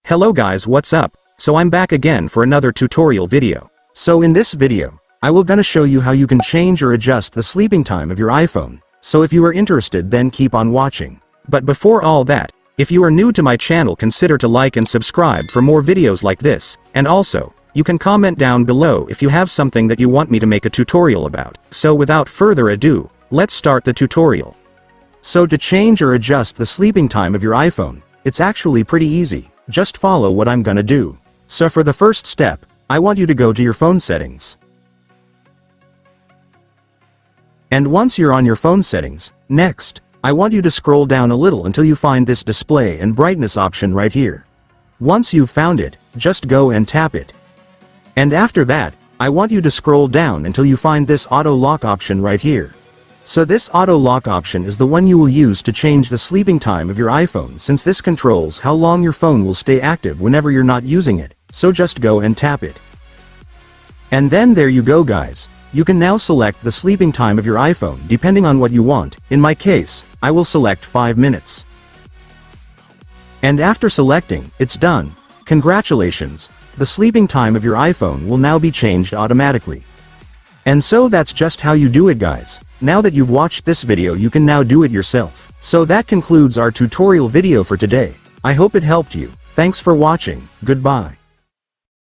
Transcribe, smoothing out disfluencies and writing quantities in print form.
Hello guys, what's up? So I'm back again for another tutorial video. So in this video, I will gonna show you how you can change or adjust the sleeping time of your iPhone. So if you are interested, then keep on watching. But before all that, if you are new to my channel, consider to like and subscribe for more videos like this, and also, you can comment down below if you have something that you want me to make a tutorial about. So without further ado, let's start the tutorial. So to change or adjust the sleeping time of your iPhone, it's actually pretty easy. Just follow what I'm gonna do. So for the first step, I want you to go to your phone settings. And once you're on your phone settings, next, I want you to scroll down a little until you find this display and brightness option right here. Once you've found it, just go and tap it. And after that, I want you to scroll down until you find this auto lock option right here. So this auto lock option is the one you will use to change the sleeping time of your iPhone, since this controls how long your phone will stay active whenever you're not using it. So just go and tap it. And then there you go guys. You can now select the sleeping time of your iPhone depending on what you want. In my case, I will select 5 minutes. And after selecting, it's done. Congratulations. The sleeping time of your iPhone will now be changed automatically. And so that's just how you do it guys. Now that you've watched this video, you can now do it yourself. So that concludes our tutorial video for today. I hope it helped you. Thanks for watching. Goodbye.